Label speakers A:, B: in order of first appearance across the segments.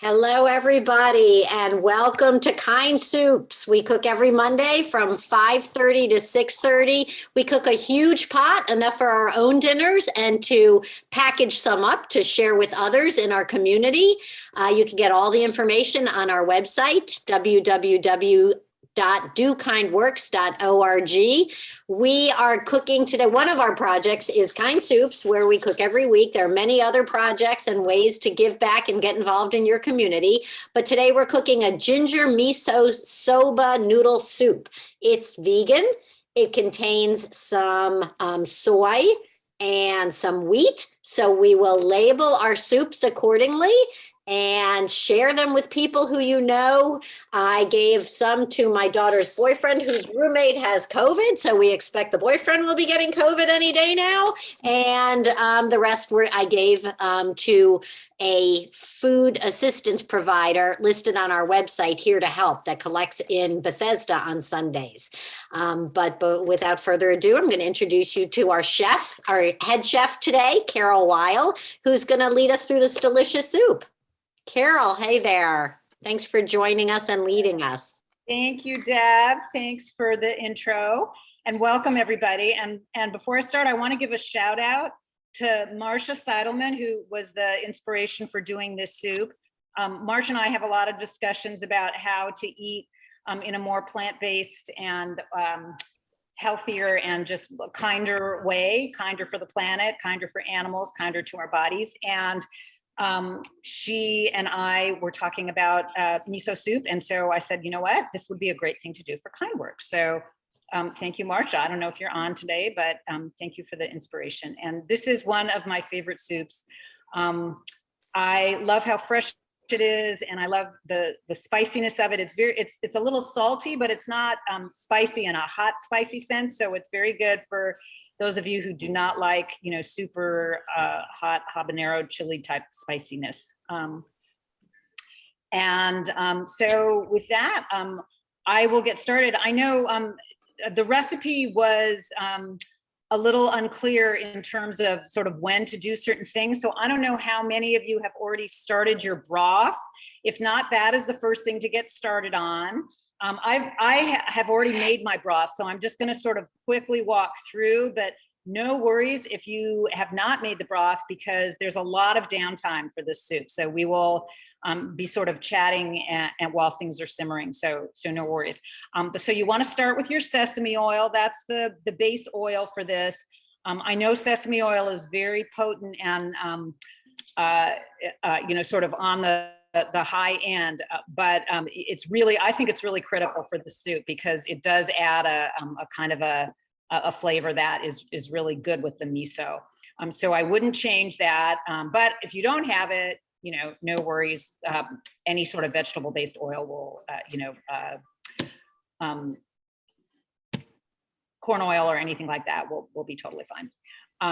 A: Hello, everybody, and welcome to Kind Soups. We cook every Monday from 5:30 to 6:30. We cook a huge pot, enough for our own dinners and to package some up to share with others in our community. You can get all the information on our website, www.dokindworks.org. We are cooking today. One of our projects is Kind Soups, where we cook every week. There are many other projects and ways to give back and get involved in your community. But today we're cooking a ginger miso soba noodle soup. It's vegan. It contains some soy and some wheat. So we will label our soups accordingly and share them with people who you know. I gave some to my daughter's boyfriend whose roommate has COVID. So we expect the boyfriend will be getting COVID any day now. And the rest I gave to a food assistance provider listed on our website, Here to Help, that collects in Bethesda on Sundays. But without further ado, I'm going to introduce you to our chef, our head chef today, Weil, who's going to lead us through this delicious soup. Carol, hey there. Thanks for joining us and leading us.
B: Thank you, Deb. Thanks for the intro and welcome everybody. And before I start, I want to give a shout out to Marcia Seidelman, who was the inspiration for doing this soup. Marcia and I have a lot of discussions about how to eat in a more plant-based and healthier and just kinder way, kinder for the planet, kinder for animals, kinder to our bodies. And she and I were talking about miso soup. And so I said, you know what, this would be a great thing to do for KindWorks. So thank you, Marcia. I don't know if you're on today, but thank you for the inspiration. And this is one of my favorite soups. I love how fresh it is, and I love the spiciness of it. It's a little salty, but it's not spicy in a hot, spicy sense. So it's very good for those of you who do not like, super hot habanero chili type spiciness. So with that, I will get started. I know the recipe was a little unclear in terms of sort of when to do certain things. So I don't know how many of you have already started your broth. If not, that is the first thing to get started on. I have already made my broth, so I'm just going to sort of quickly walk through, but no worries if you have not made the broth, because there's a lot of downtime for this soup. So we will be sort of chatting and while things are simmering. So no worries. So you want to start with your sesame oil. That's the base oil for this. I know sesame oil is very potent and sort of on the high end, but I think it's really critical for the soup, because it does add a kind of a flavor that is really good with the miso. So I wouldn't change that, but if you don't have it, no worries. Any sort of vegetable-based oil will, corn oil or anything like that will be totally fine.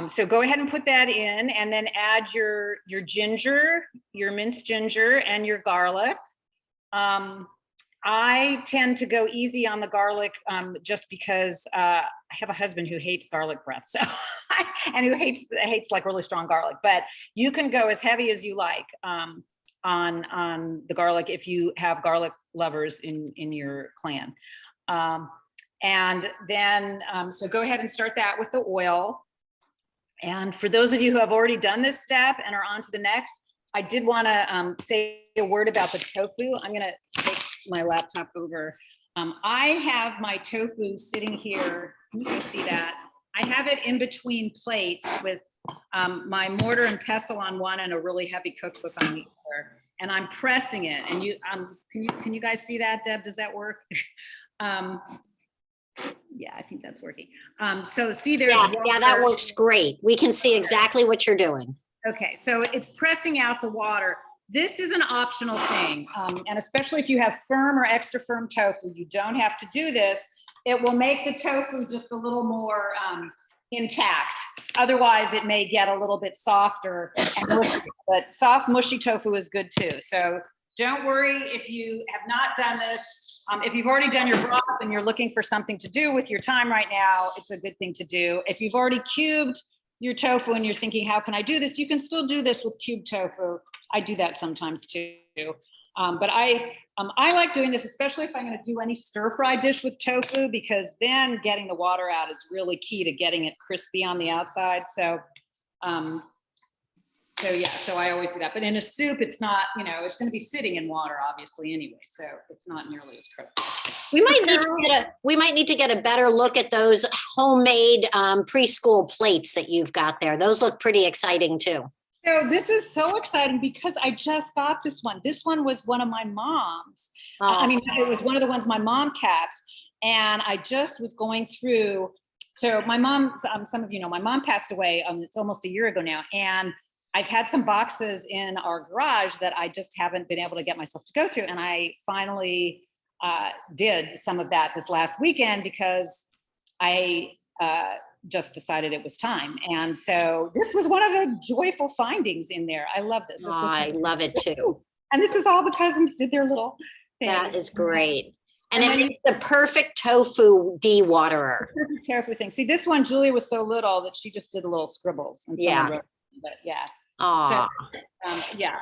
B: So go ahead and put that in, and then add your ginger, your minced ginger, and your garlic. I tend to go easy on the garlic just because I have a husband who hates garlic breath, so and who hates like really strong garlic. But you can go as heavy as you like on the garlic if you have garlic lovers in your clan. And then so go ahead and start that with the oil. And for those of you who have already done this step and are on to the next, I did want to say a word about the tofu. I'm going to take my laptop over. I have my tofu sitting here. Can you guys see that? I have it in between plates with my mortar and pestle on one and a really heavy cookbook on the other. And I'm pressing it. And can you guys see that, Deb? Does that work? Yeah, I think that's working. So see, there's
A: yeah, that works great. We can see exactly what you're doing.
B: Okay, so it's pressing out the water. This is an optional thing, and especially if you have firm or extra firm tofu, you don't have to do this. It will make the tofu just a little more intact. Otherwise, it may get a little bit softer and mushy, but soft, mushy tofu is good too. So don't worry if you have not done this. If you've already done your broth and you're looking for something to do with your time right now, it's a good thing to do. If you've already cubed your tofu and you're thinking, how can I do this? You can still do this with cubed tofu. I do that sometimes too. But I like doing this, especially if I'm going to do any stir fry dish with tofu, because then getting the water out is really key to getting it crispy on the outside. So I always do that. But in a soup, it's not, it's going to be sitting in water, obviously, anyway. So it's not nearly as critical.
A: We might need to get a better look at those homemade preschool plates that you've got there. Those look pretty exciting too.
B: So this is so exciting because I just got this one. This one was one of my mom's. It was one of the ones my mom kept. And I just was going through. So my mom, some of you know, my mom passed away. It's almost a year ago now. And I've had some boxes in our garage that I just haven't been able to get myself to go through. And I finally did some of that this last weekend because I just decided it was time. And so this was one of the joyful findings in there. I love this.
A: I love it too.
B: And this is all the cousins did their little thing.
A: That is great. And it makes the perfect tofu dewaterer.
B: Perfect tofu thing. See, this one, Julia was so little that she just did a little scribbles. And wrote, but yeah.
A: So,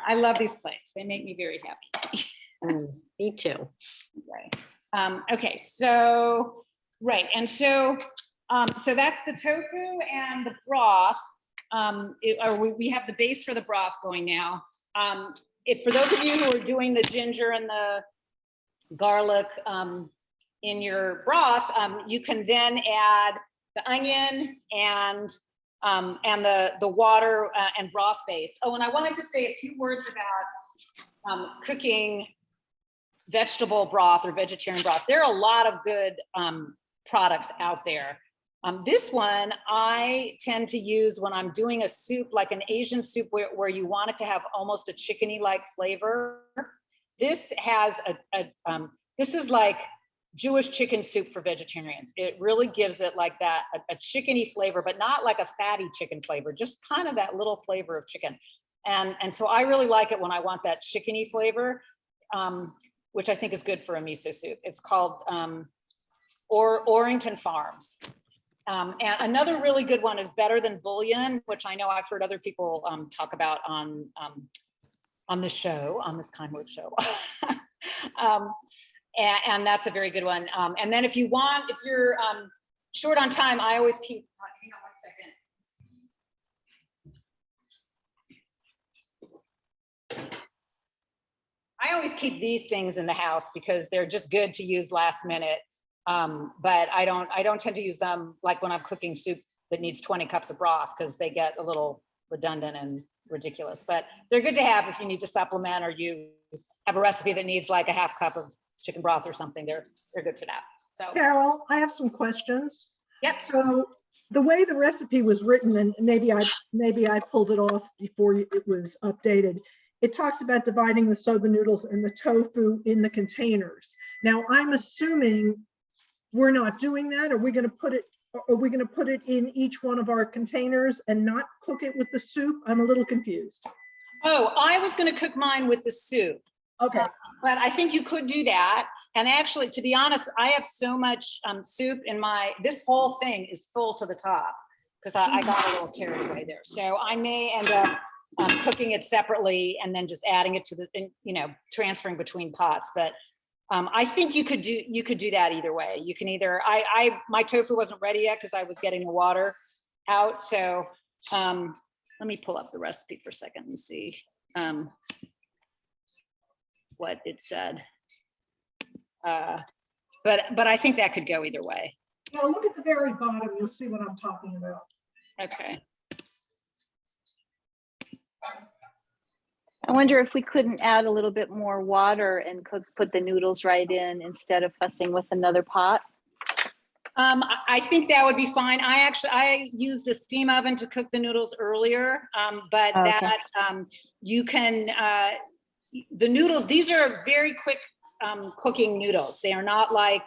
B: I love these plates. They make me very happy.
A: Me too.
B: Right. Okay. So, right. And so that's the tofu and the broth. We have the base for the broth going now. If for those of you who are doing the ginger and the garlic in your broth, you can then add the onion and the water and broth base. Oh, and I wanted to say a few words about cooking vegetable broth or vegetarian broth. There are a lot of good products out there. This one I tend to use when I'm doing a soup, like an Asian soup where you want it to have almost a chickeny-like flavor. This has this is like Jewish chicken soup for vegetarians. It really gives it like that, a chickeny flavor, but not like a fatty chicken flavor, just kind of that little flavor of chicken. And so I really like it when I want that chickeny flavor, which I think is good for a miso soup. It's called Orrington Farms. And another really good one is Better Than Bouillon, which I know I've heard other people talk about on this show, on this Kind Word show. And that's a very good one. And then if you're short on time, I always keep, hang on 1 second. I always keep these things in the house because they're just good to use last minute. But I don't tend to use them like when I'm cooking soup that needs 20 cups of broth because they get a little redundant and ridiculous. But they're good to have if you need to supplement or you have a recipe that needs like a half cup of chicken broth or something. They're good for that. So
C: Carol, I have some questions.
B: Yep.
C: So the way the recipe was written, and maybe I pulled it off before it was updated. It talks about dividing the soba noodles and the tofu in the containers. Now I'm assuming we're not doing that. Are we going to put it in each one of our containers and not cook it with the soup? I'm a little confused.
B: Oh, I was going to cook mine with the soup.
C: Okay.
B: But I think you could do that. And actually, to be honest, I have so much soup in this whole thing is full to the top because I got a little carried away there. So I may end up cooking it separately and then just adding it to transferring between pots. But I think you could do that either way. You can either, my tofu wasn't ready yet because I was getting the water out. So let me pull up the recipe for a second and see what it said. But I think that could go either way.
C: Now look at the very bottom. You'll see what I'm talking about.
B: Okay.
D: I wonder if we couldn't add a little bit more water and put the noodles right in instead of fussing with another pot.
B: I think that would be fine. I used a steam oven to cook the noodles earlier, but
D: Okay.
B: that you can, the noodles, these are very quick cooking noodles. They are not like,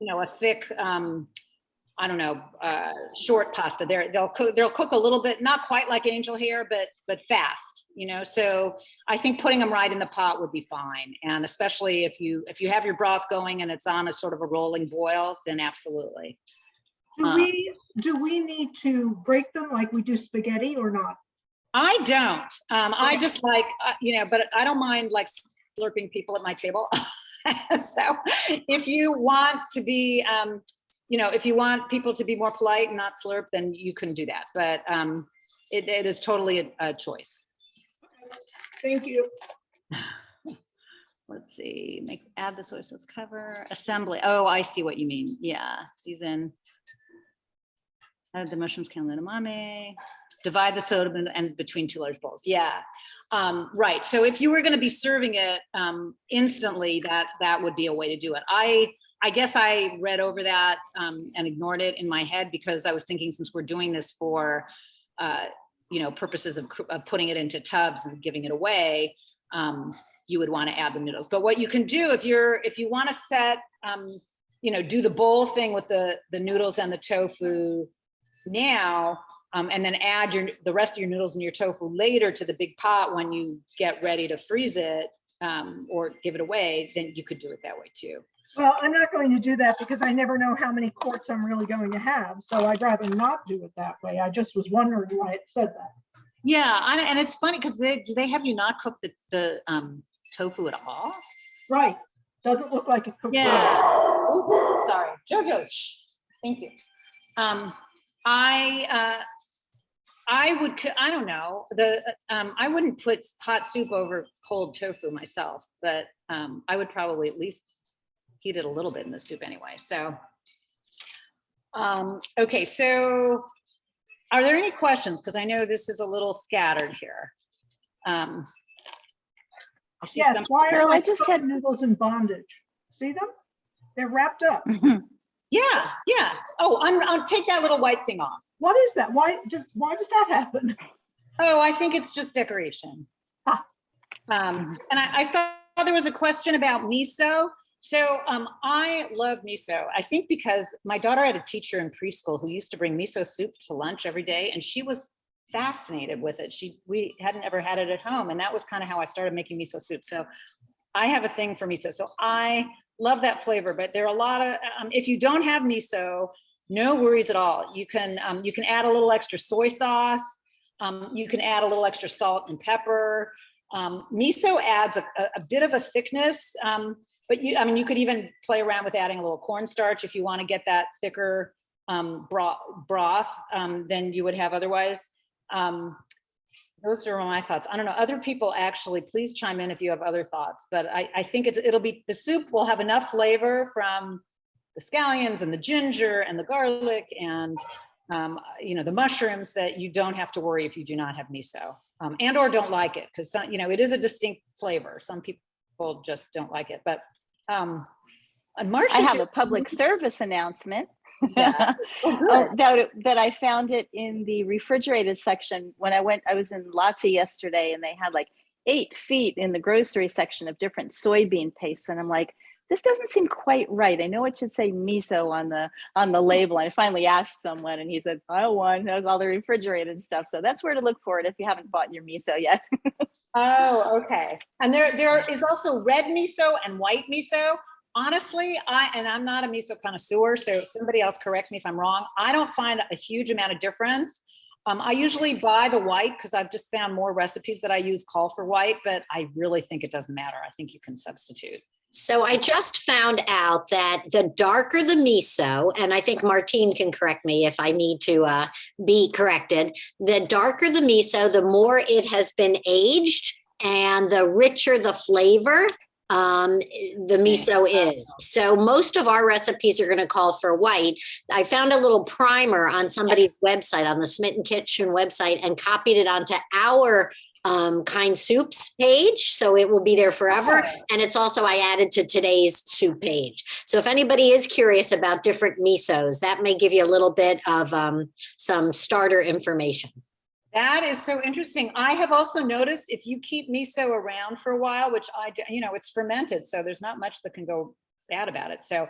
B: a thick, short pasta. They'll cook a little bit, not quite like angel hair, but fast, so I think putting them right in the pot would be fine. And especially if you have your broth going and it's on a sort of a rolling boil, then absolutely.
C: Do we need to break them like we do spaghetti or not?
B: I don't. I just like, but I don't mind like slurping people at my table. So if you want to be, if you want people to be more polite and not slurp, then you can do that. But it is totally a choice.
C: Thank you.
B: Let's see, add the soy sauce cover, assembly. Oh, I see what you mean. Yeah, season. Add the mushrooms, can edamame. Divide the soda and between 2 large bowls. Yeah, right. So if you were going to be serving it instantly, that would be a way to do it. I guess I read over that and ignored it in my head because I was thinking since we're doing this for purposes of putting it into tubs and giving it away, you would want to add the noodles. But what you can do if you want to set, do the bowl thing with the noodles and the tofu now. And then add the rest of your noodles and your tofu later to the big pot when you get ready to freeze it or give it away, then you could do it that way too.
C: Well, I'm not going to do that because I never know how many quarts I'm really going to have. So I'd rather not do it that way. I just was wondering why it said that.
B: Yeah, and it's funny because do they have you not cook the tofu at all?
C: Right. Doesn't look like it cooked.
B: Yeah. Oops, sorry. Jojo, shh. Thank you. I don't know, I wouldn't put hot soup over cold tofu myself, but I would probably at least heat it a little bit in the soup anyway. So, okay, so are there any questions? Because I know this is a little scattered here.
C: Yes, why are I just had noodles in bondage? See them? They're wrapped up.
B: Yeah. Oh, I'll take that little white thing off.
C: What is that? Why does that happen?
B: Oh, I think it's just decoration. And I saw there was a question about miso. So I love miso. I think because my daughter had a teacher in preschool who used to bring miso soup to lunch every day, and she was fascinated with it. We hadn't ever had it at home, and that was kind of how I started making miso soup. So I have a thing for miso. So I love that flavor, but there are a lot of, if you don't have miso, no worries at all. You can add a little extra soy sauce. You can add a little extra salt and pepper. Miso adds a bit of a thickness, but you could even play around with adding a little cornstarch if you want to get that thicker broth than you would have otherwise. Those are my thoughts. I don't know, other people actually, please chime in if you have other thoughts, but I think the soup will have enough flavor from the scallions and the ginger and the garlic and the mushrooms that you don't have to worry if you do not have miso and or don't like it, because it is a distinct flavor. Some people just don't like it, but Marcia,
D: I have a public service announcement.
B: Yeah. Oh,
D: that I found it in the refrigerated section when I was in Latte yesterday, and they had like 8 feet in the grocery section of different soybean pastes, and I'm like, this doesn't seem quite right. I know it should say miso on the label. And I finally asked someone, and he said, "File one." That was all the refrigerated stuff. So that's where to look for it if you haven't bought your miso yet.
B: Oh, okay. And there is also red miso and white miso. Honestly, I'm not a miso connoisseur, so somebody else correct me if I'm wrong. I don't find a huge amount of difference. I usually buy the white because I've just found more recipes that I use call for white, but I really think it doesn't matter. I think you can substitute.
A: So I just found out that the darker the miso, and I think Martine can correct me if I need to be corrected, the darker the miso, the more it has been aged and the richer the flavor the miso is. So most of our recipes are going to call for white. I found a little primer on somebody's website, on the Smitten Kitchen website, and copied it onto our KindSoups page, so it will be there forever. And it's also, I added to today's soup page. So if anybody is curious about different misos, that may give you a little bit of some starter information.
B: That is so interesting. I have also noticed if you keep miso around for a while, which it's fermented, so there's not much that can go bad about it. So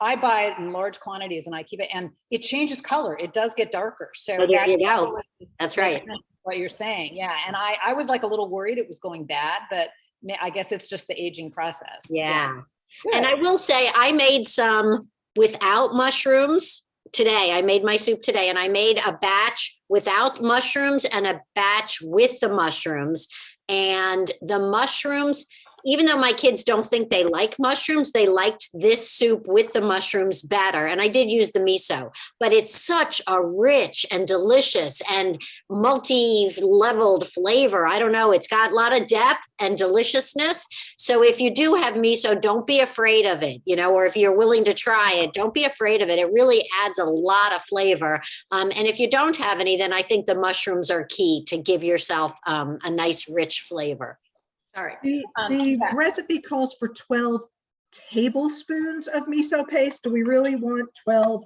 B: I buy it in large quantities and I keep it, and it changes color. It does get darker. So
A: there you go. That's right.
B: What you're saying. Yeah. And I was like a little worried it was going bad, but I guess it's just the aging process.
A: Yeah. And I will say I made some without mushrooms today. I made my soup today, and I made a batch without mushrooms and a batch with the mushrooms. And the mushrooms, even though my kids don't think they like mushrooms, they liked this soup with the mushrooms better. And I did use the miso, but it's such a rich and delicious and multi-leveled flavor. I don't know. It's got a lot of depth and deliciousness. So if you do have miso, don't be afraid of it, or if you're willing to try it, don't be afraid of it. It really adds a lot of flavor. And if you don't have any, then I think the mushrooms are key to give yourself a nice, rich flavor.
B: Sorry.
C: The recipe calls for 12 tablespoons of miso paste. Do we really want 12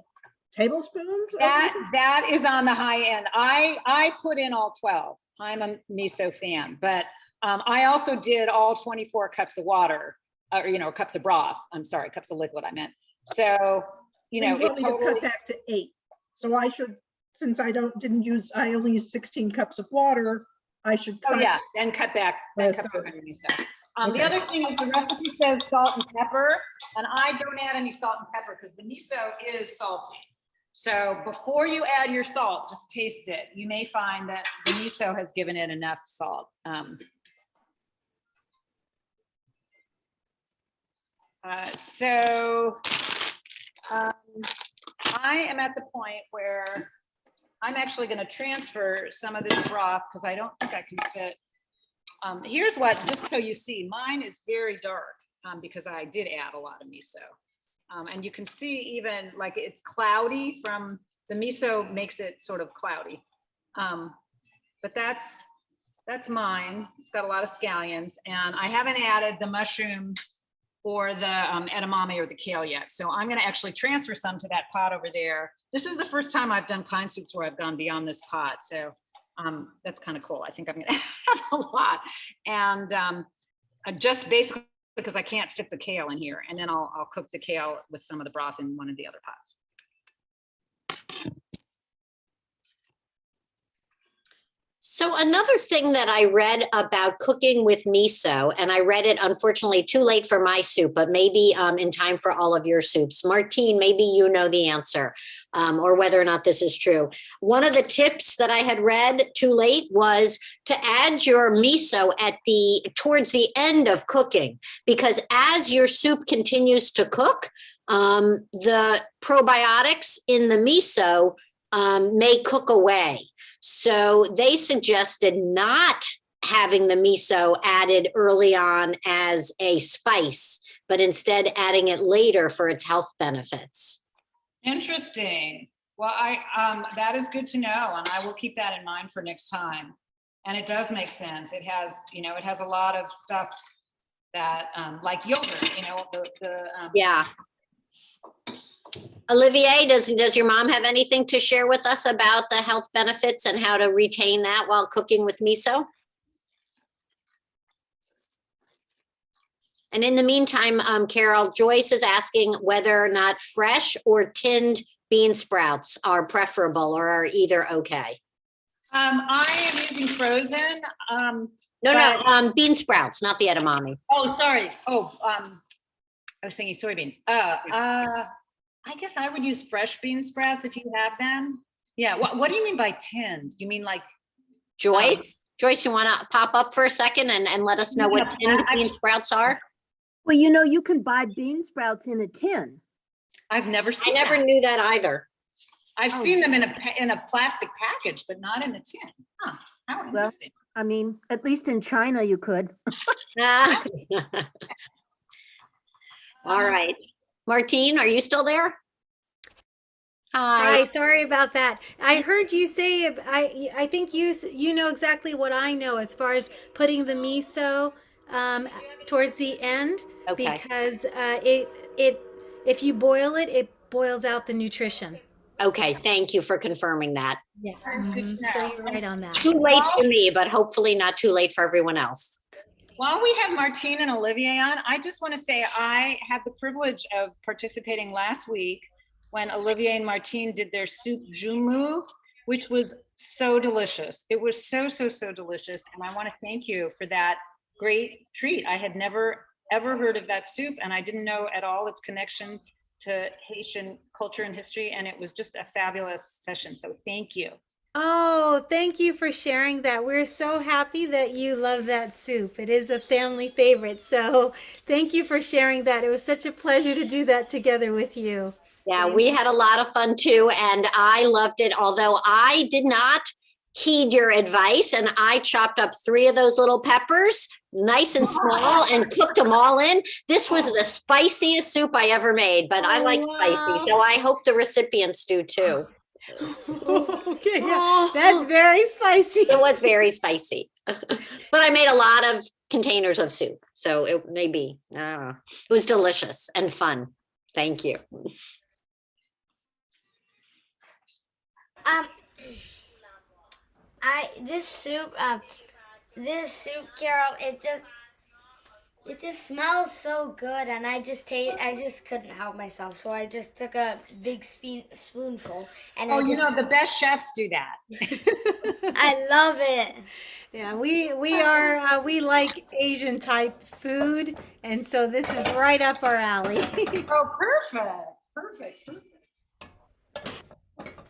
C: tablespoons?
B: That is on the high end. I put in all 12. I'm a miso fan, but I also did all 24 cups of water, or cups of broth. I'm sorry, cups of liquid I meant. So,
C: it totally cut back to 8. So I should, since I only use 16 cups of water, I should cut.
B: Oh yeah, then cut back on your miso. The other thing is the recipe says salt and pepper, and I don't add any salt and pepper because the miso is salty. So before you add your salt, just taste it. You may find that the miso has given it enough salt. I am at the point where I'm actually going to transfer some of this broth because I don't think I can fit. Here's what, just so you see, mine is very dark because I did add a lot of miso. And you can see even like it's cloudy from the miso makes it sort of cloudy. But that's mine. It's got a lot of scallions, and I haven't added the mushrooms or the edamame or the kale yet. So I'm going to actually transfer some to that pot over there. This is the first time I've done KindSoups where I've gone beyond this pot. So that's kind of cool. I think I'm going to have a lot. And just basically because I can't fit the kale in here. And then I'll cook the kale with some of the broth in one of the other pots.
A: So another thing that I read about cooking with miso, and I read it unfortunately too late for my soup, but maybe in time for all of your soups. Martine, maybe you know the answer or whether or not this is true. One of the tips that I had read too late was to add your miso towards the end of cooking, because as your soup continues to cook, the probiotics in the miso may cook away. So they suggested not having the miso added early on as a spice, but instead adding it later for its health benefits.
B: Interesting. Well, that is good to know, and I will keep that in mind for next time. And it does make sense. It has, it has a lot of stuff that, like yogurt,
A: yeah. Olivier, does your mom have anything to share with us about the health benefits and how to retain that while cooking with miso? And in the meantime, Carol, Joyce is asking whether or not fresh or tinned bean sprouts are preferable or are either okay.
B: I am using frozen.
A: No, bean sprouts, not the edamame.
B: Oh, sorry. I was thinking soybeans. I guess I would use fresh bean sprouts if you have them. Yeah. What do you mean by tinned? You mean like
A: Joyce? Joyce, you want to pop up for a second and let us know what tinned bean sprouts are?
E: Well, you can buy bean sprouts in a tin.
B: I've never seen.
A: I never knew that either.
B: I've seen them in a plastic package, but not in a tin. Huh? How interesting.
E: Well, I mean, at least in China you could.
A: All right. Martine, are you still there?
F: Hi, sorry about that. I heard you say, I think you know exactly what I know as far as putting the miso towards the end,
A: Okay.
F: because if you boil it, it boils out the nutrition.
A: Okay, thank you for confirming that.
F: Yeah, so you're right on that.
A: Too late for me, but hopefully not too late for everyone else.
B: While we have Martine and Olivier on, I just want to say I had the privilege of participating last week when Olivier and Martine did their soup jumu, which was so delicious. It was so delicious. And I want to thank you for that great treat. I had never, ever heard of that soup, and I didn't know at all its connection to Haitian culture and history, and it was just a fabulous session. So thank you.
F: Oh, thank you for sharing that. We're so happy that you love that soup. It is a family favorite. So thank you for sharing that. It was such a pleasure to do that together with you.
A: Yeah, we had a lot of fun too, and I loved it. Although I did not heed your advice, and I chopped up 3 of those little peppers, nice and small, and cooked them all in. This was the spiciest soup I ever made, but I like spicy, so I hope the recipients do too.
F: Okay, yeah, that's very spicy.
A: It was very spicy, but I made a lot of containers of soup, so it may be. I don't know. It was delicious and fun. Thank you.
G: Um, this soup, Carol, it just smells so good, and I just couldn't help myself, so I just took a big spoonful, and
B: Oh, you know, the best chefs do that.
G: I love it.
F: Yeah, we like Asian type food, and so this is right up our alley.
B: Oh, perfect, perfect, perfect.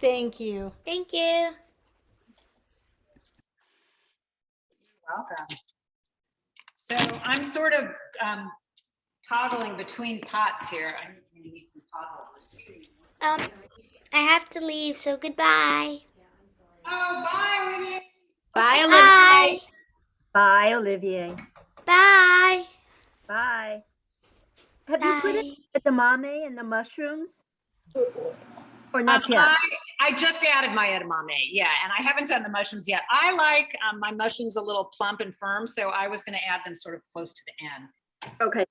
F: Thank you.
G: Thank you.
B: Welcome. So I'm sort of toggling between pots here. I'm gonna need some pot holders.
G: I have to leave, so goodbye.
B: Oh, bye, Olivia.
A: Bye,
G: Bye.
A: Olivia.
E: Bye, Olivier.
G: Bye.
E: Bye. Have you put in
G: Bye.
E: the edamame and the mushrooms? Or not yet?
B: I just added my edamame, yeah, and I haven't done the mushrooms yet. I like my mushrooms a little plump and firm, so I was going to add them sort of close to the end.
E: Okay.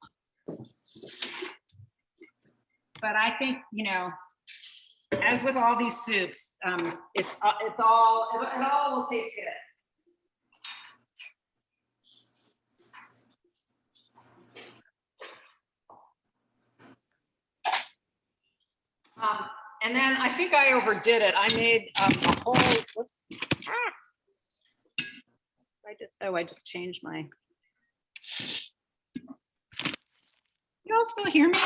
B: But I think, you know, as with all these soups, it all will taste good. And then I think I overdid it. I made a whole, whoops. I just changed my. You all still hear me?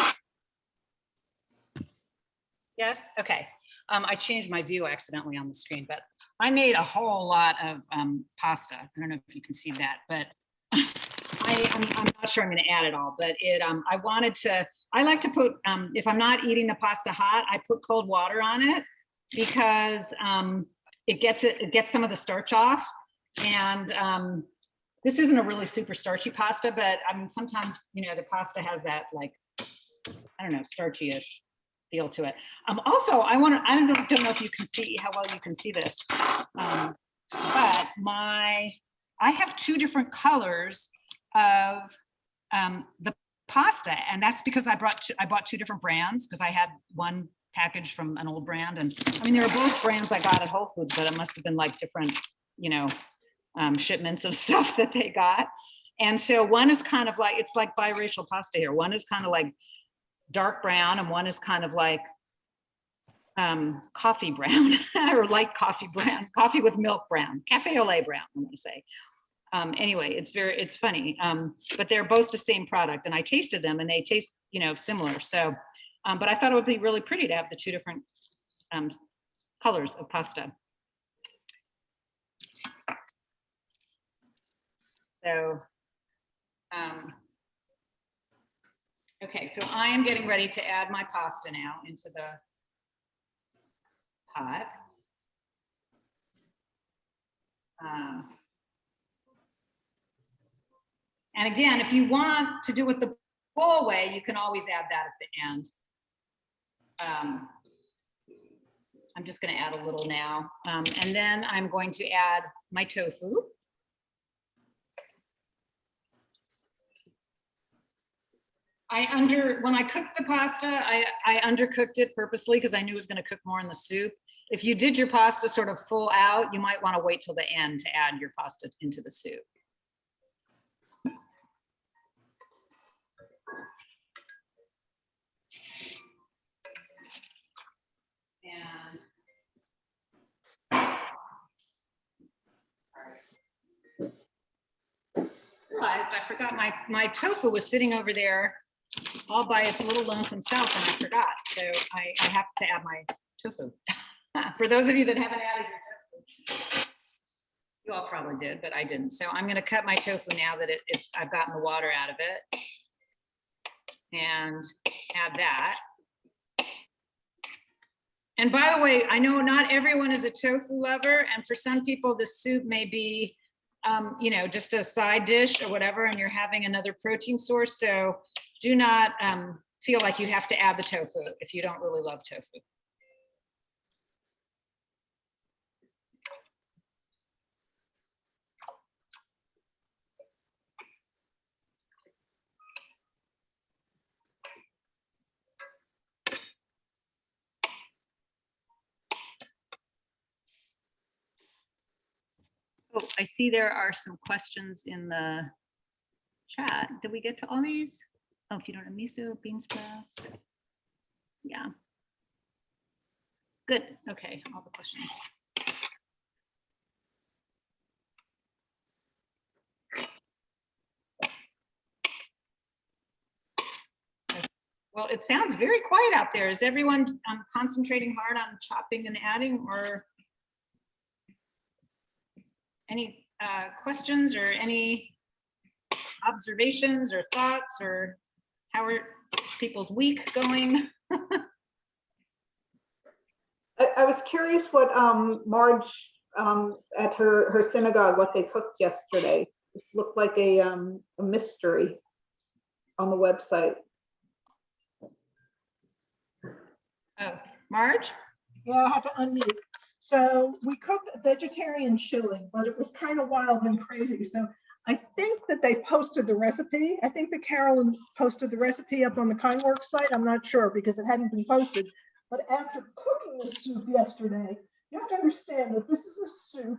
B: Yes, okay. I changed my view accidentally on the screen, but I made a whole lot of pasta. I don't know if you can see that, but I'm not sure I'm going to add it all, but I like to put, if I'm not eating the pasta hot, I put cold water on it because it gets some of the starch off. And this isn't a really super starchy pasta, but I mean, sometimes, you know, the pasta has that, like, I don't know, starchy-ish feel to it. Also, I don't know if you can see how well you can see this, but I have 2 different colors of the pasta, and that's because I bought 2 different brands because I had one package from an old brand, and I mean, they were both brands I got at Whole Foods, but it must have been like different, you know, shipments of stuff that they got. And so one is kind of like, it's like biracial pasta here. One is kind of like dark brown, and one is kind of like coffee brown or light coffee brown, coffee with milk brown, cafe au lait brown, I'm gonna say. Anyway, it's funny, but they're both the same product, and I tasted them and they taste, you know, similar. So, but I thought it would be really pretty to have the 2 different colors of pasta. So, okay, so I am getting ready to add my pasta now into the pot. And again, if you want to do it the bowl way, you can always add that at the end. I'm just going to add a little now. And then I'm going to add my tofu. When I cooked the pasta, I undercooked it purposely because I knew it was going to cook more in the soup. If you did your pasta sort of full out, you might want to wait till the end to add your pasta into the soup. And realized I forgot my tofu was sitting over there all by its little lonesome self, and I forgot. So I have to add my tofu. For those of you that haven't added your tofu, you all probably did, but I didn't. So I'm going to cut my tofu now that I've gotten the water out of it, and add that. And by the way, I know not everyone is a tofu lover, and for some people, the soup may be, you know, just a side dish or whatever, and you're having another protein source. So do not feel like you have to add the tofu if you don't really love tofu. Oh, I see there are some questions in the chat. Did we get to all these? Oh, if you don't have miso, bean sprouts. Yeah. Good. Okay, all the questions. Well, it sounds very quiet out there. Is everyone concentrating hard on chopping and adding, or any questions or any observations or thoughts, or how are people's week going?
H: I was curious what Marge at her synagogue, what they cooked yesterday. It looked like a mystery on the website.
B: Oh, Marge?
C: Yeah, I had to unmute. So we cooked a vegetarian chili, but it was kind of wild and crazy. So I think that they posted the recipe. I think that Carolyn posted the recipe up on the KindWorks site. I'm not sure because it hadn't been posted. But after cooking the soup yesterday, you have to understand that this is a soup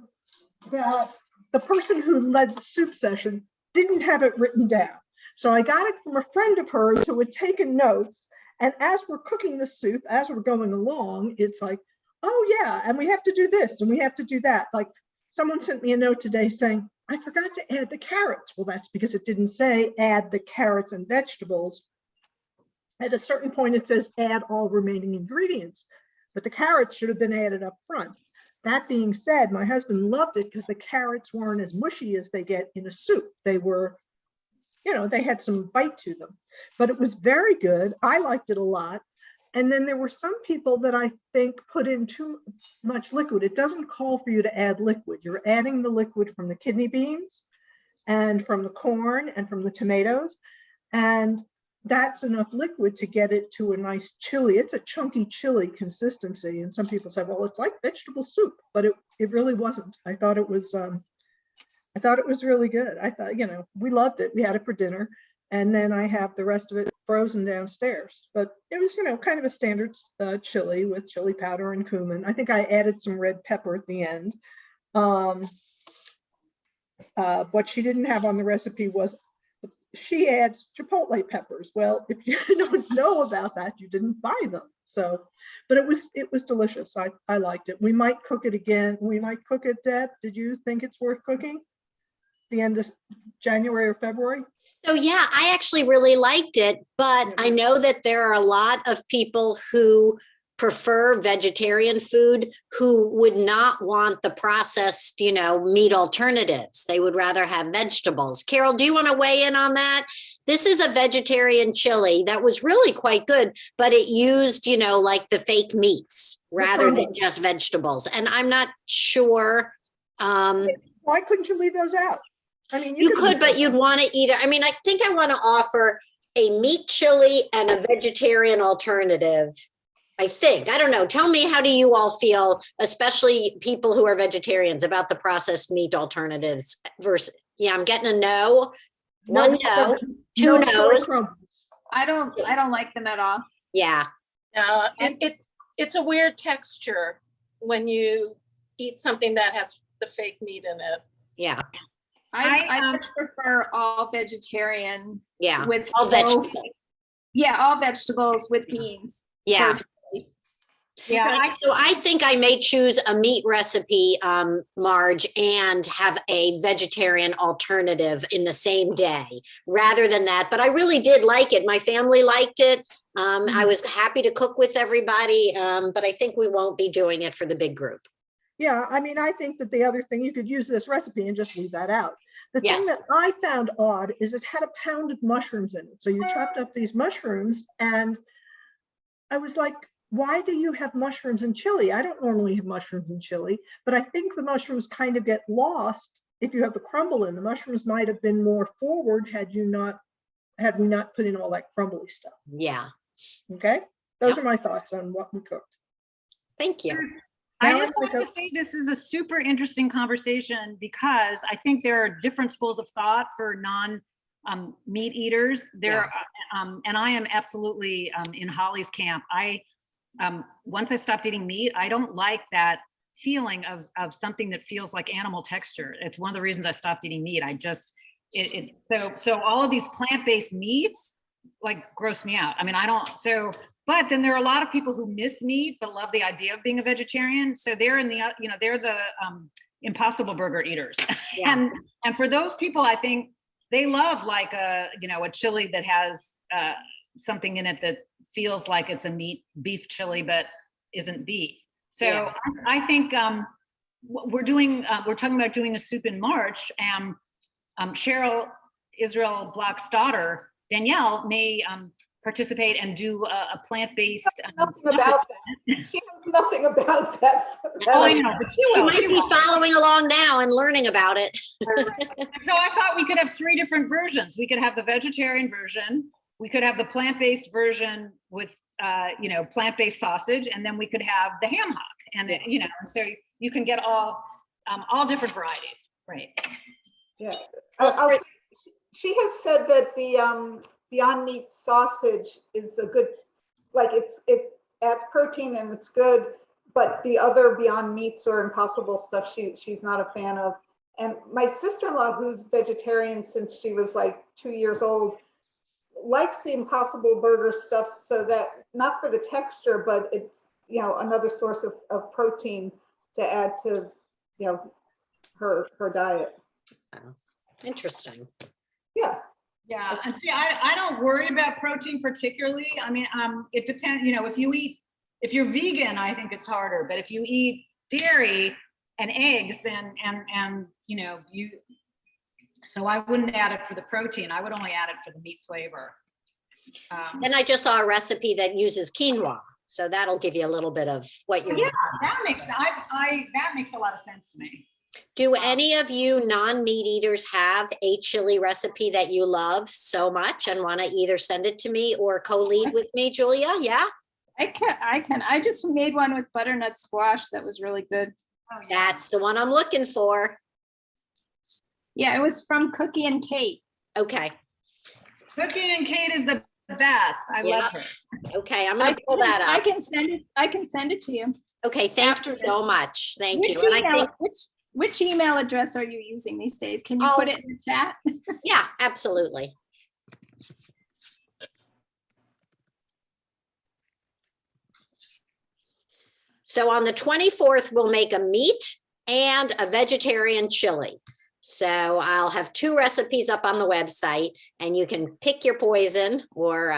C: that the person who led the soup session didn't have it written down. So I got it from a friend of hers who had taken notes. And as we're cooking the soup, as we're going along, it's like, oh yeah, and we have to do this and we have to do that. Like someone sent me a note today saying, I forgot to add the carrots. Well, that's because it didn't say add the carrots and vegetables. At a certain point, it says add all remaining ingredients, but the carrots should have been added up front. That being said, my husband loved it because the carrots weren't as mushy as they get in a soup. They were, you know, they had some bite to them, but it was very good. I liked it a lot. And then there were some people that I think put in too much liquid. It doesn't call for you to add liquid. You're adding the liquid from the kidney beans and from the corn and from the tomatoes. And that's enough liquid to get it to a nice chili. It's a chunky chili consistency. And some people say, well, it's like vegetable soup, but it really wasn't. I thought it was really good. I thought, you know, we loved it. We had it for dinner. And then I have the rest of it frozen downstairs. But it was, you know, kind of a standard chili with chili powder and cumin. I think I added some red pepper at the end. What she didn't have on the recipe was she adds chipotle peppers. Well, if you don't know about that, you didn't buy them. So, but it was delicious. I liked it. We might cook it again. We might cook it, Deb. Did you think it's worth cooking? The end of January or February?
A: So yeah, I actually really liked it, but I know that there are a lot of people who prefer vegetarian food who would not want the processed, you know, meat alternatives. They would rather have vegetables. Carol, do you want to weigh in on that? This is a vegetarian chili that was really quite good, but it used, you know, like the fake meats rather than just vegetables. And I'm not sure.
C: Why couldn't you leave those out? I mean,
A: you could, but you'd want to either. I mean, I think I want to offer a meat chili and a vegetarian alternative. I think. I don't know. Tell me, how do you all feel, especially people who are vegetarians, about the processed meat alternatives versus, yeah, I'm getting a no. One no, two no's.
I: I don't like them at all.
A: Yeah.
I: It's a weird texture when you eat something that has the fake meat in it.
A: Yeah.
I: I much prefer all vegetarian.
A: Yeah.
I: With
A: all vegetables.
I: Yeah, all vegetables with beans.
A: Yeah.
B: Yeah,
A: So I think I may choose a meat recipe, Marge, and have a vegetarian alternative in the same day rather than that. But I really did like it. My family liked it. I was happy to cook with everybody, but I think we won't be doing it for the big group.
C: Yeah, I mean, I think that the other thing, you could use this recipe and just leave that out. The thing
A: Yes.
C: that I found odd is it had a pound of mushrooms in it. So you chopped up these mushrooms and I was like, why do you have mushrooms in chili? I don't normally have mushrooms in chili, but I think the mushrooms kind of get lost if you have the crumble in. The mushrooms might have been more forward had we not put in all that crumbly stuff.
A: Yeah.
C: Okay. Those
A: Yep.
C: are my thoughts on what we cooked.
A: Thank you.
B: I
C: Now
B: just
C: I'm
B: want
C: gonna
B: to say this is a super interesting conversation because I think there are different schools of thought for non-meat eaters. And I am absolutely in Holly's camp. Once I stopped eating meat, I don't like that feeling of something that feels like animal texture. It's one of the reasons I stopped eating meat. So all of these plant-based meats like gross me out. I mean, but then there are a lot of people who miss meat but love the idea of being a vegetarian. So they're they're the Impossible Burger eaters.
A: Yeah.
B: and for those people, I think they love like a chili that has something in it that feels like it's a beef chili but isn't beef. So
A: Yeah.
B: I think we're talking about doing a soup in March, and Cheryl Israel Block's daughter Danielle may participate and do a plant-based.
H: Nothing about that. She knows nothing about that.
B: Oh, I know, but she
A: You
B: will.
A: might
B: She
A: be
B: will.
A: following along now and learning about it.
B: So I thought we could have 3 different versions. We could have the vegetarian version. We could have the plant-based version with, plant-based sausage, and then we could have the ham hock. And so you can get all different varieties, right?
H: Yeah. She has said that the Beyond Meat sausage is a good, like it adds protein and it's good, but the other Beyond Meats or Impossible stuff she's not a fan of. And my sister-in-law, who's vegetarian since she was like 2 years old, likes the Impossible Burger stuff, so that not for the texture, but it's another source of protein to add to her diet.
A: Interesting.
H: Yeah.
B: Yeah, and see, I don't worry about protein particularly. I mean, it depends, if you're vegan, I think it's harder, but if you eat dairy and eggs, then, so I wouldn't add it for the protein. I would only add it for the meat flavor.
A: Then I just saw a recipe that uses quinoa. So that'll give you a little bit of what you're.
B: Yeah, that makes a lot of sense to me.
A: Do any of you non-meat eaters have a chili recipe that you love so much and want to either send it to me or co-lead with me, Julia? Yeah?
J: I can. I just made one with butternut squash that was really good.
B: Oh, yeah.
A: That's the one I'm looking for.
J: Yeah, it was from Cookie and Kate.
A: Okay.
B: Cookie and Kate is the best. I love her.
A: Okay, I'm going to pull that
J: I
A: up.
J: can send it to you.
A: Okay, thank you so much. Thank you. And I think,
J: Which email address are you using these days? Can you put it in the chat?
A: yeah, absolutely. So on the 24th, we'll make a meat and a vegetarian chili. So I'll have 2 recipes up on the website, and you can pick your poison or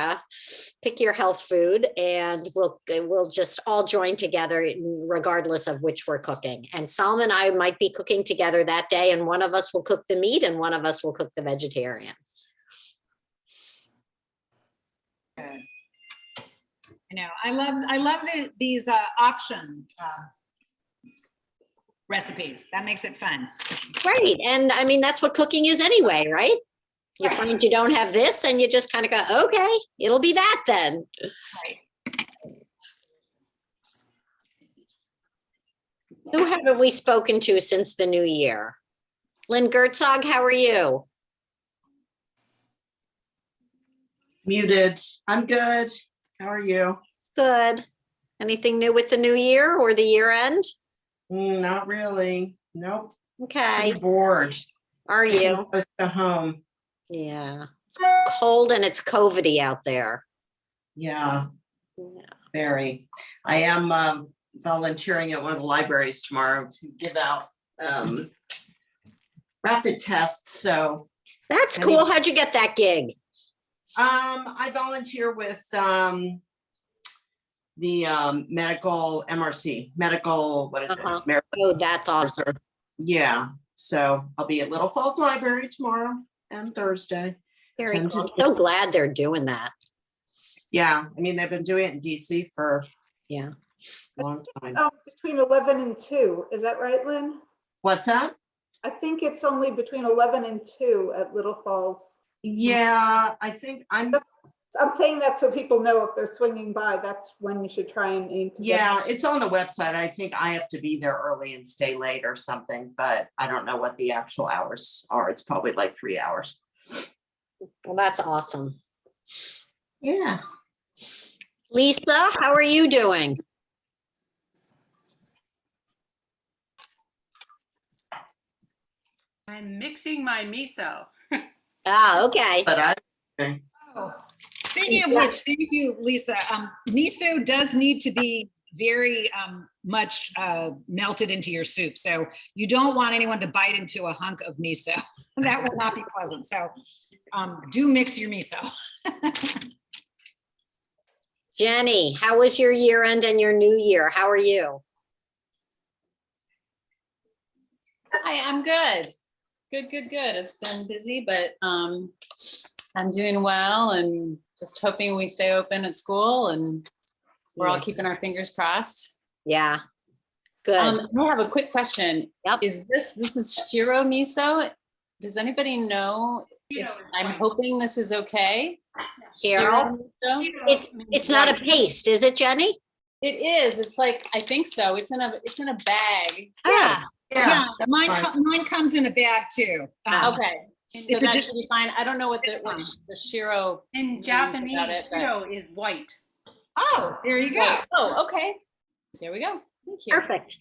A: pick your health food, and we'll just all join together regardless of which we're cooking. And Salma and I might be cooking together that day, and one of us will cook the meat and one of us will cook the vegetarian.
B: I love these option recipes. That makes it fun.
A: Right. And I mean, that's what cooking is anyway, right? You find you don't have this and you just kind of go, okay, it'll be that then.
B: Right.
A: Who haven't we spoken to since the new year? Lynn Gertzog, how are you?
K: Muted. I'm good. How are you?
A: Good. Anything new with the new year or the year end?
K: Not really. Nope.
A: Okay.
K: Pretty bored.
A: Are
K: Staying
A: you?
K: close to home.
A: Yeah. It's cold and it's COVIDy out there.
K: Yeah.
A: Yeah.
K: Very. I am volunteering at one of the libraries tomorrow to give out rapid tests. So
A: That's cool. How'd you get that gig?
K: I volunteer with the medical MRC, medical, what is it?
A: Oh, that's awesome.
K: Yeah. So I'll be at Little Falls Library tomorrow and Thursday.
A: Very cool. I'm so glad they're doing that.
K: Yeah. I mean, they've been doing it in DC for
A: a
K: long time.
H: Oh, between 11 and 2. Is that right, Lynn?
K: What's that?
H: I think it's only between 11 and 2 at Little Falls.
K: Yeah, I think I'm
H: saying that so people know if they're swinging by, that's when you should try and aim to get.
K: Yeah, it's on the website. I think I have to be there early and stay late or something, but I don't know what the actual hours are. It's probably like 3 hours.
A: Well, that's awesome.
K: Yeah.
A: Lisa, how are you doing?
L: I'm mixing my miso.
A: Okay.
K: But
B: Oh, speaking of which, thank you, Lisa. Miso does need to be very much melted into your soup. So you don't want anyone to bite into a hunk of miso. That will not be pleasant. So do mix your miso.
A: Jenny, how was your year end and your new year? How are you?
L: Hi, I'm good. Good. It's been busy, but I'm doing well and just hoping we stay open at school and we're all keeping our fingers crossed.
A: Yeah, good.
L: I have a quick question.
A: Yep.
L: Is this is shiro miso? Does anybody know if I'm hoping this is okay?
A: Shiro? It's not a paste, is it, Jenny?
L: It is. It's like, I think so. It's in a bag.
B: Yeah, mine comes in a bag too.
L: Okay. So that should be fine. I don't know what the shiro
M: in Japanese, shiro is white.
B: Oh, there you go.
L: Oh, okay. There we go. Thank you.
A: Perfect.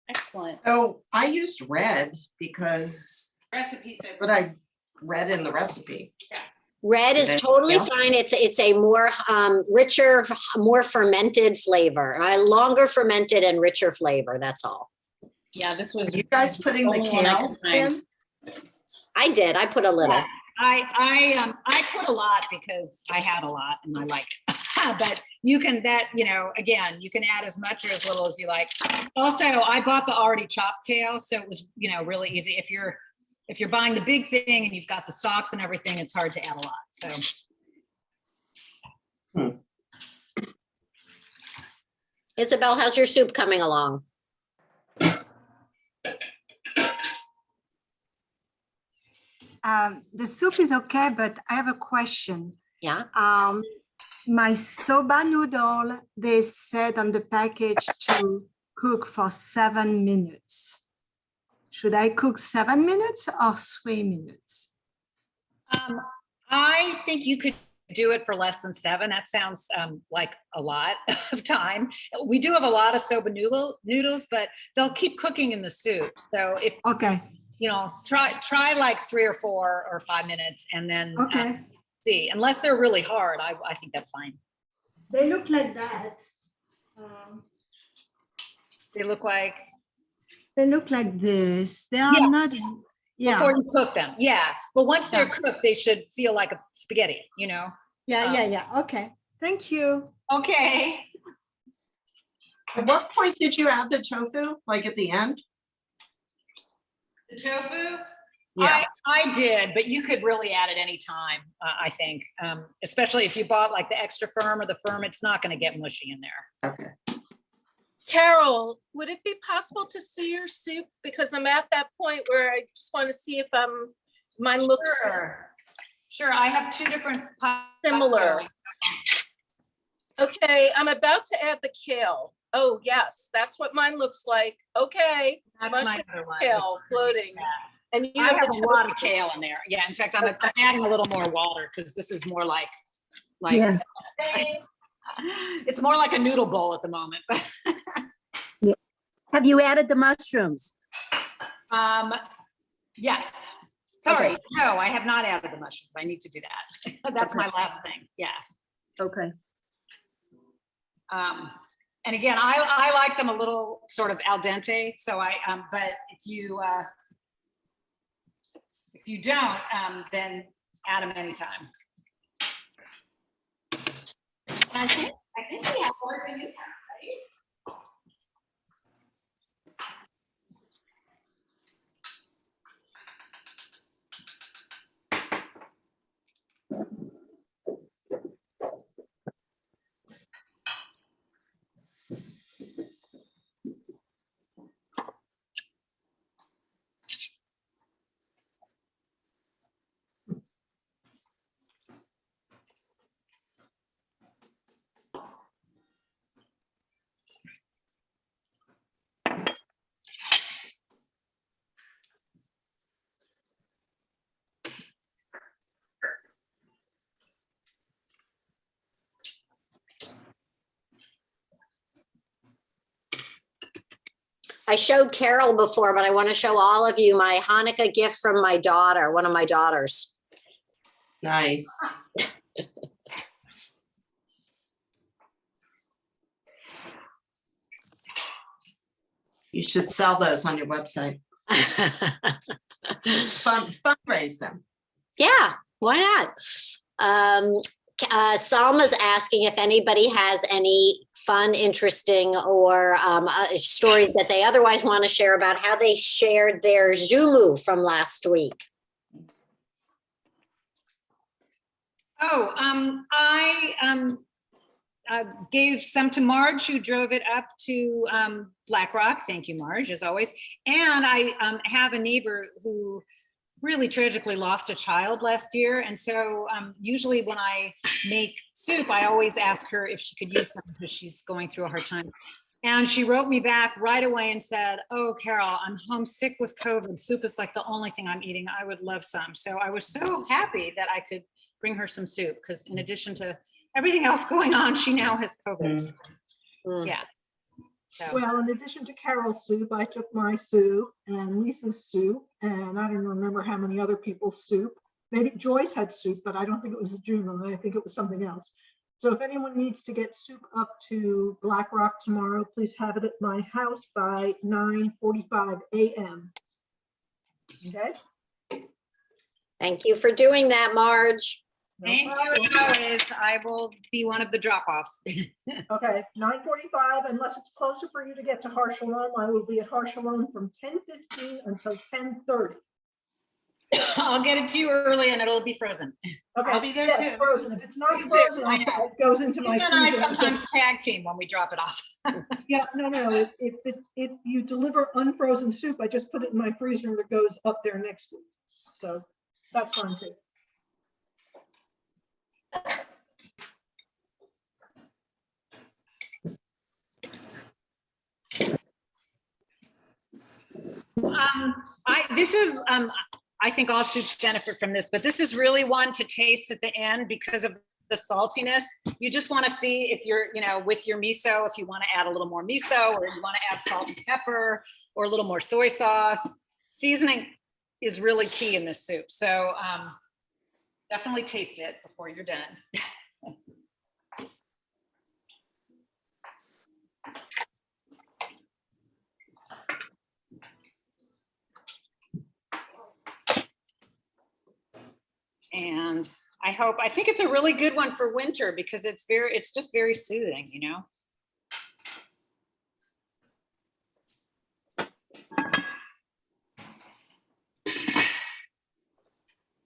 L: Excellent.
K: So I used red because
M: Recipe said.
K: but I read in the recipe.
M: Yeah.
A: Red is totally fine. It's a more richer, more fermented flavor, longer fermented and richer flavor. That's all.
L: Yeah, this was.
K: Are you guys putting the kale in?
A: I did. I put a little.
B: Yeah. I put a lot because I had a lot and I like it. But you can again, you can add as much or as little as you like. Also, I bought the already chopped kale, so it was really easy. If you're buying the big thing and you've got the stalks and everything, it's hard to add a lot. So.
A: Isabel, how's your soup coming along?
N: The soup is okay, but I have a question.
A: Yeah.
N: My soba noodle, they said on the package to cook for 7 minutes. Should I cook 7 minutes or 3 minutes?
B: I think you could do it for less than 7. That sounds like a lot of time. We do have a lot of soba noodles, but they'll keep cooking in the soup. So if try like 3 or 4 or 5 minutes, and then see. Unless they're really hard, I think that's fine.
N: They look like that.
B: They look like.
N: They look like this. They are not. Yeah.
B: Before you cook them, but once they're cooked, they should feel like a spaghetti.
N: Yeah. Okay. Thank you.
B: Okay.
K: At what point did you add the tofu? Like at the end?
B: The tofu?
K: Yeah.
B: I did, but you could really add it any time, I think. Especially if you bought like the extra firm or the firm, it's not going to get mushy in there.
K: Okay.
I: Carol, would it be possible to see your soup? Because I'm at that point where I just want to see if mine looks
B: Sure. I have 2 different
I: similar. Okay, I'm about to add the kale. Oh yes, that's what mine looks like. Okay,
B: that's my other one.
I: Kale floating. And you
B: have a lot of kale in there. Yeah, in fact, I'm adding a little more water because this is more like it's more like a noodle bowl at the moment.
E: Yeah. Have you added the mushrooms?
B: Yes. Sorry, no, I have not added the mushrooms. I need to do that. That's my last thing. Yeah.
E: Okay.
B: And again, I like them a little sort of al dente. So but if you don't, then add them anytime. I think we have more than you have, right?
A: I showed Carol before, but I want to show all of you my Hanukkah gift from my daughter, one of my daughters.
K: Nice. You should sell those on your website. Fundraise them.
A: Yeah, why not? Salma's asking if anybody has any fun, interesting, or stories that they otherwise want to share about how they shared their Zumu from last week.
B: Oh, I gave some to Marge, who drove it up to Black Rock. Thank you, Marge, as always. And I have a neighbor who really tragically lost a child last year. And so usually when I make soup, I always ask her if she could use some because she's going through a hard time. And she wrote me back right away and said, "Oh, Carol, I'm homesick with COVID. Soup is like the only thing I'm eating. I would love some." So I was so happy that I could bring her some soup because in addition to everything else going on, she now has COVID. Yeah. So.
C: Well, in addition to Carol's soup, I took my soup and Lisa's soup, and I don't remember how many other people's soup. Maybe Joyce had soup, but I don't think it was a June. I think it was something else. So if anyone needs to get soup up to Black Rock tomorrow, please have it at my house by 9:45 a.m. Okay.
A: Thank you for doing that, Marge.
B: Thank you as always. I will be one of the drop-offs.
C: Okay, 9:45, unless it's closer for you to get to Har Shalom, I will be at Har Shalom from 10:15 until 10:30.
B: I'll get it to you early and it'll be frozen.
C: Okay,
B: I'll be there
C: yes,
B: too.
C: frozen. If it's not frozen, it goes into my
B: Lisa and I
C: freezer.
B: sometimes tag team when we drop it off.
C: Yeah, no. If you deliver unfrozen soup, I just put it in my freezer and it goes up there next week. So that's fine too.
B: I think all soups benefit from this, but this is really one to taste at the end because of the saltiness. You just want to see if you're, with your miso, if you want to add a little more miso or you want to add salt and pepper or a little more soy sauce. Seasoning is really key in this soup. So definitely taste it before you're done. And I think it's a really good one for winter because it's just very soothing,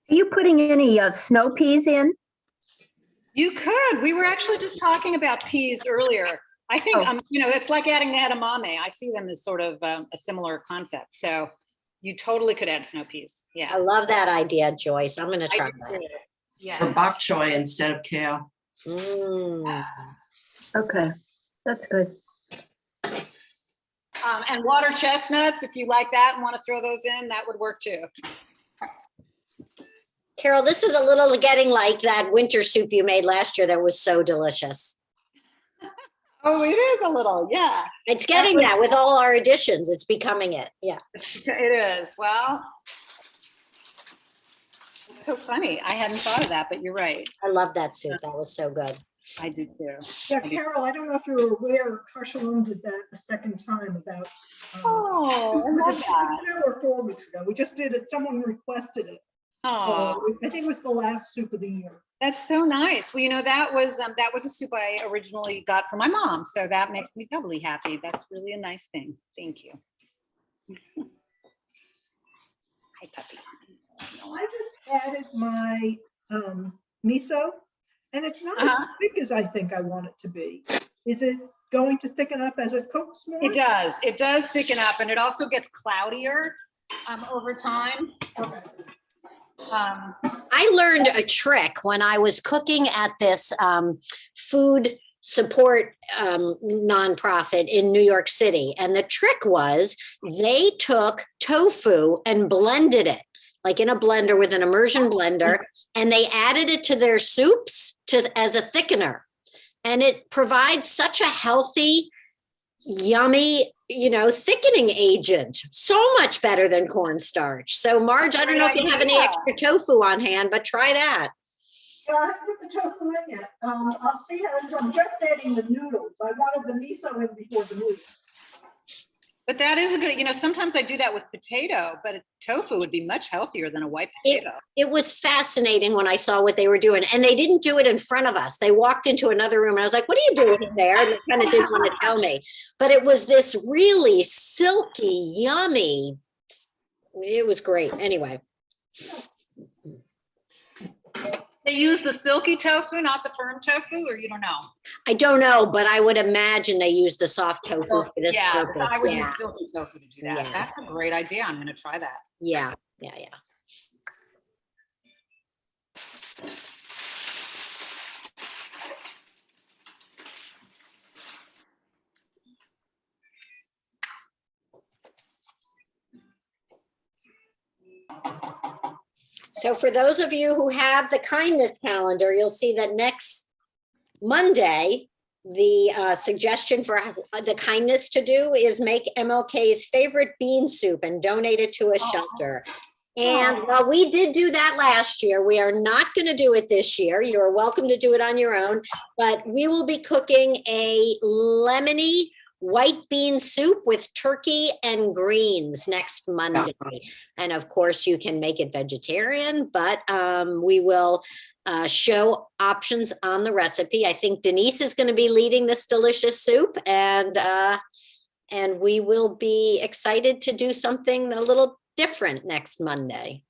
E: Are you putting any snow peas in?
B: You could. We were actually just talking about peas earlier. I think, it's like adding the edamame. I see them as sort of a similar concept. So you totally could add snow peas. Yeah.
A: I love that idea, Joyce. I'm going to try that.
B: Yeah.
K: Or bok choy instead of kale.
E: Okay, that's good.
B: And water chestnuts, if you like that and want to throw those in, that would work too.
A: Carol, this is a little getting like that winter soup you made last year that was so delicious.
B: Oh, it is a little, yeah.
A: It's getting that with all our additions. It's becoming it. Yeah.
B: It is. Well, it's so funny. I hadn't thought of that, but you're right.
A: I love that soup. That was so good.
B: I do too.
C: Yeah,
B: I do.
C: Carol, I don't know if you're aware, Karshalom did that a second time about.
B: Oh, I
C: was
B: love
C: it 2
B: that.
C: weeks ago or 4 weeks ago? We just did it. Someone requested it.
B: Oh,
C: So I think it was the last soup of the year.
B: that's so nice. Well, you know, that was a soup I originally got for my mom, so that makes me doubly happy. That's really a nice thing. Thank you. Hi, puppy.
C: I just added my miso, and it's not as thick as I think I want it to be. Is it going to thicken up as it cooks more?
B: It does. It does thicken up, and it also gets cloudier over time.
C: Okay.
A: I learned a trick when I was cooking at this food support nonprofit in New York City. And the trick was they took tofu and blended it, like in a blender with an immersion blender, and they added it to their soups as a thickener. And it provides such a healthy, yummy, thickening agent. So much better than cornstarch. So Marge, I don't know if you have any extra tofu on hand, but try that.
C: Yeah, I haven't put the tofu in yet. I'll see how I'm just adding the noodles. I wanted the miso in before the noodles.
B: But that is a good, sometimes I do that with potato, but tofu would be much healthier than a white potato.
A: It was fascinating when I saw what they were doing, and they didn't do it in front of us. They walked into another room and I was like, what are you doing in there? And they kind of didn't want to tell me, but it was this really silky, yummy. It was great. Anyway.
B: They use the silky tofu, not the firm tofu, or you don't know?
A: I don't know, but I would imagine they use the soft tofu for this purpose.
B: I would use silky tofu to do that. Yeah. That's a great idea. I'm going to try that.
A: Yeah. So for those of you who have the kindness calendar, you'll see that next Monday, the suggestion for the kindness to do is make MLK's favorite bean soup and donate it to a shelter. And while we did do that last year, we are not going to do it this year. You're welcome to do it on your own, but we will be cooking a lemony white bean soup with turkey and greens next Monday. And of course, you can make it vegetarian, but we will show options on the recipe. I think Denise is going to be leading this delicious soup, and we will be excited to do something a little different next Monday.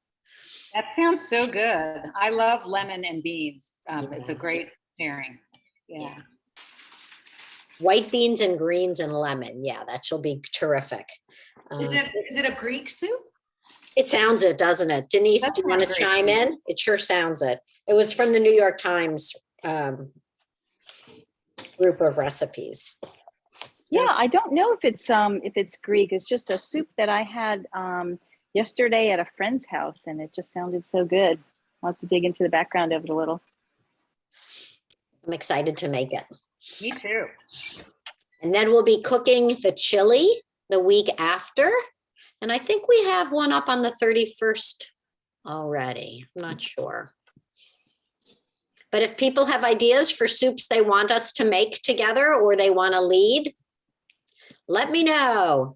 B: That sounds so good. I love lemon and beans. It's a great pairing. Yeah.
A: White beans and greens and lemon. Yeah, that shall be terrific.
B: Is it a Greek soup?
A: It sounds it, doesn't it? Denise, do you want to chime in? It sure sounds it. It was from the New York Times group of recipes.
D: Yeah, I don't know if it's Greek. It's just a soup that I had yesterday at a friend's house, and it just sounded so good. I'll have to dig into the background of it a little.
A: I'm excited to make it.
B: Me too.
A: And then we'll be cooking the chili the week after. And I think we have one up on the 31st already. I'm not sure. But if people have ideas for soups they want us to make together or they want to lead, let me know.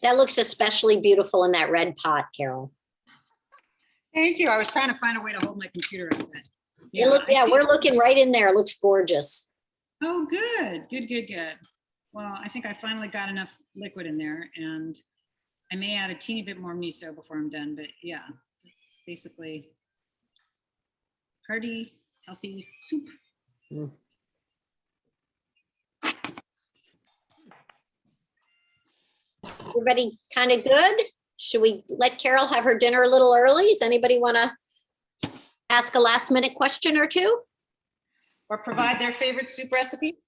A: That looks especially beautiful in that red pot, Carol.
B: Thank you. I was trying to find a way to hold my computer up.
A: We're looking right in there. It looks gorgeous.
B: Oh, good. Well, I think I finally got enough liquid in there, and I may add a teeny bit more miso before I'm done, but yeah, basically hearty, healthy soup.
A: Everybody kind of good? Should we let Carol have her dinner a little early? Does anybody want to ask a last minute question or two?
B: Or provide their favorite soup recipe?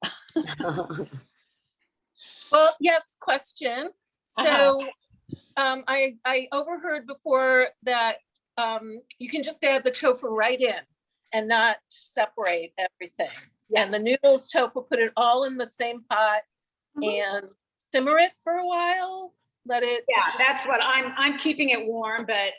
I: Well, yes, question. So I overheard before that you can just add the tofu right in and not separate everything. And the noodles, tofu, put it all in the same pot and simmer it for a while. Let it.
B: Yeah, that's what I'm keeping it warm, but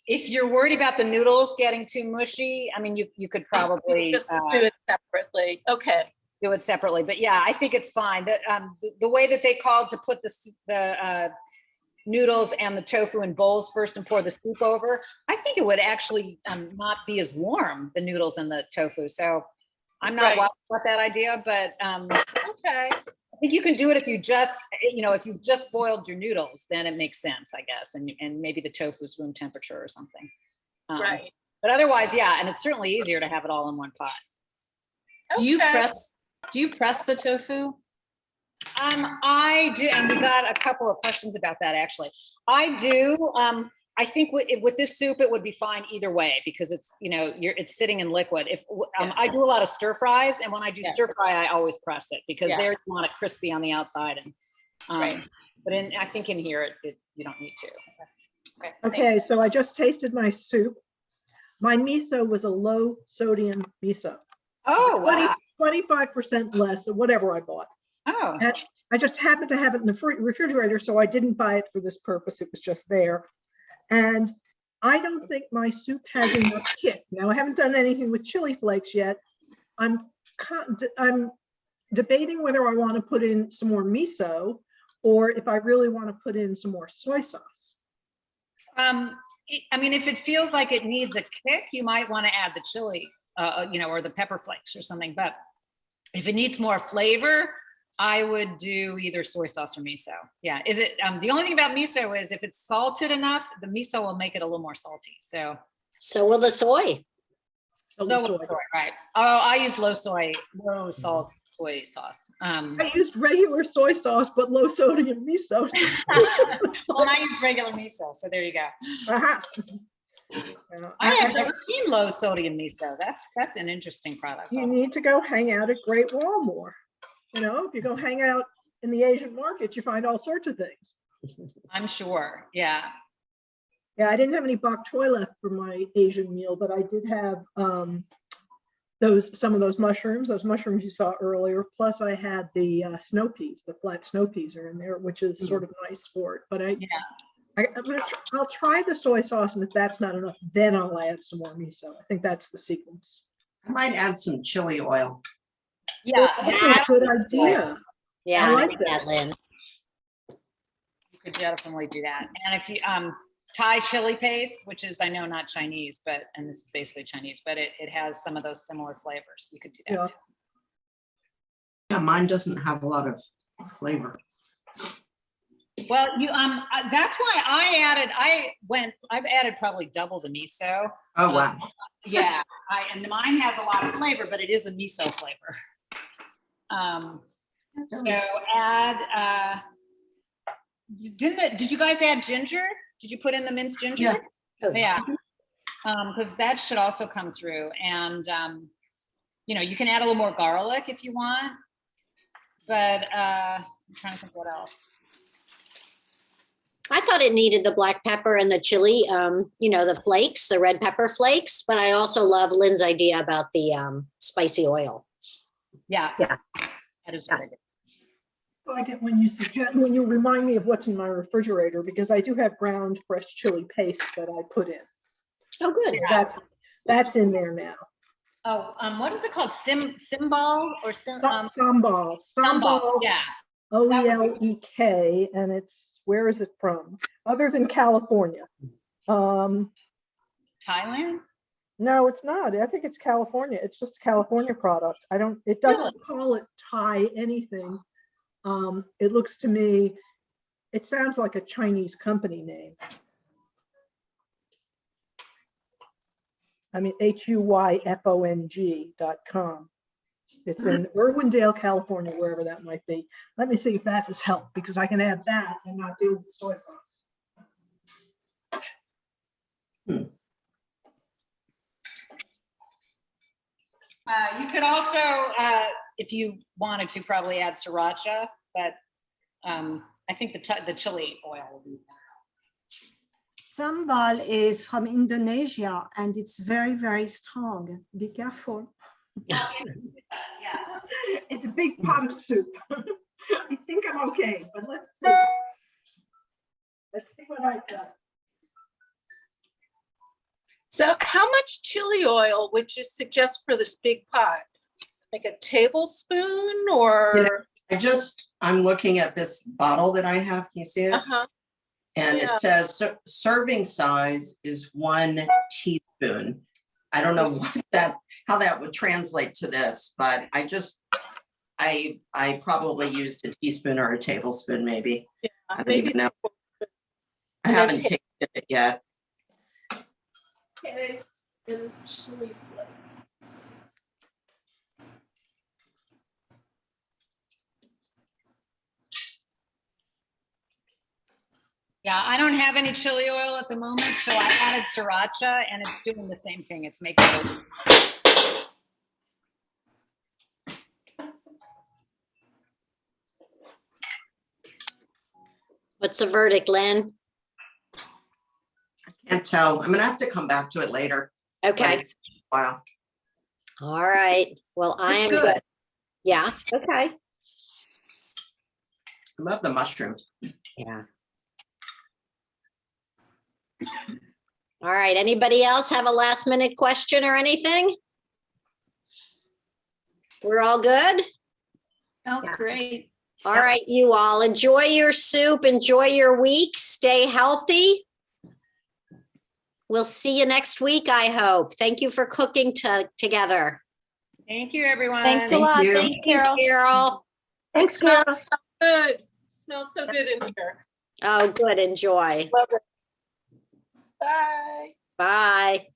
B: if you're worried about the noodles getting too mushy, I mean, you could probably
I: just do it separately. Okay.
B: Do it separately, but yeah, I think it's fine. That the way that they called to put the noodles and the tofu in bowls first and pour the soup over, I think it would actually not be as warm, the noodles and the tofu. So I'm not wild about that idea, but
I: okay.
B: I think you can do it if you just, if you've just boiled your noodles, then it makes sense, I guess, and maybe the tofu is room temperature or something.
I: Right.
B: But otherwise, yeah, and it's certainly easier to have it all in one pot.
L: Do you press the tofu?
B: I do, and we got a couple of questions about that actually. I do. I think with this soup, it would be fine either way because it's it's sitting in liquid. If I do a lot of stir fries, and when I do stir fry, I always press it because there you want it crispy on the outside. And but I think in here you don't need to.
C: Okay, so I just tasted my soup. My miso was a low sodium miso.
B: Oh, wow.
C: 25% less or whatever I bought.
B: Oh.
C: And I just happened to have it in the refrigerator, so I didn't buy it for this purpose. It was just there. And I don't think my soup has enough kick. Now, I haven't done anything with chili flakes yet. I'm debating whether I want to put in some more miso or if I really want to put in some more soy sauce.
B: I mean, if it feels like it needs a kick, you might want to add the chili, or the pepper flakes or something. But if it needs more flavor, I would do either soy sauce or miso. Yeah. Is it, the only thing about miso is if it's salted enough, the miso will make it a little more salty. So
A: will the soy.
B: So will the soy, right. Oh, I use low salt soy sauce.
C: I used regular soy sauce, but low sodium miso.
B: Well, I use regular miso. So there you go. I have never seen low sodium miso. That's an interesting product.
C: You need to go hang out at Great Wall more. If you go hang out in the Asian market, you find all sorts of things.
B: I'm sure. Yeah.
C: Yeah, I didn't have any bok choy left for my Asian meal, but I did have some of those mushrooms you saw earlier. Plus, I had the snow peas, the flat snow peas are in there, which is sort of nice for it. But I'll try the soy sauce, and if that's not enough, then I'll add some more miso. I think that's the sequence.
K: I might add some chili oil.
B: Yeah,
C: that's a good idea.
A: Yeah, I like that, Lynn.
B: You could definitely do that. And if you Thai chili paste, which is I know not Chinese, and this is basically Chinese, but it has some of those similar flavors. You could do that too.
K: Yeah, mine doesn't have a lot of flavor.
B: Well, that's why I've added probably double the miso.
K: Oh, wow.
B: Yeah, and mine has a lot of flavor, but it is a miso flavor. So add, did you guys add ginger? Did you put in the minced ginger? Yeah. Because that should also come through. And, you can add a little more garlic if you want, but I'm trying to think what else.
A: I thought it needed the black pepper and the chili, the flakes, the red pepper flakes, but I also love Lynn's idea about the spicy oil.
B: Yeah. That is good.
C: I like it when you remind me of what's in my refrigerator, because I do have ground fresh chili paste that I put in.
A: Oh, good.
C: So that's in there now.
B: Oh, what is it called? Sambal or
C: Sambal.
B: Sambal. Yeah.
C: OELEK, and where is it from? Other than California.
B: Thailand?
C: No, it's not. I think it's California. It's just a California product. It doesn't call it Thai anything. It looks to me, it sounds like a Chinese company name. I mean, HUYFONG.com. It's in Irwindale, California, wherever that might be. Let me see if that has helped, because I can add that and not deal with the soy sauce.
B: You could also, if you wanted to, probably add sriracha, but I think the chili oil will be better.
N: Sambal is from Indonesia and it's very, very strong. Be careful.
B: Yeah.
C: It's a big pot of soup. I think I'm okay, but let's see. Let's see what I've got.
I: So how much chili oil would you suggest for this big pot? Like a tablespoon or?
K: I'm looking at this bottle that I have. Can you see it?
I: Uh-huh.
K: And
I: Yeah.
K: it says serving size is 1 teaspoon. I don't know how that would translate to this, but I probably used a teaspoon or a tablespoon, maybe.
I: Yeah,
K: I don't
I: maybe
K: even know. I
I: And then
K: haven't tasted it yet.
I: Okay, and chili flakes.
B: Yeah, I don't have any chili oil at the moment, so I added sriracha and it's doing the same thing. It's making it.
A: What's the verdict, Lynn?
K: Can't tell. I'm gonna have to come back to it later.
A: Okay.
K: Wow.
A: All right. Well, I
K: It's
A: am
K: good.
A: good. Yeah. Okay.
K: I love the mushrooms.
A: Yeah. All right. Anybody else have a last minute question or anything? We're all good?
J: Sounds great.
A: All right, you all enjoy your soup, enjoy your week, stay healthy. We'll see you next week, I hope. Thank you for cooking together.
B: Thank you, everyone.
D: Thanks a lot.
K: you.
D: Thanks, Carol.
A: Carol.
I: It smells so good. Smells so good in here.
A: Oh, good. Enjoy.
I: Love it. Bye.
A: Bye.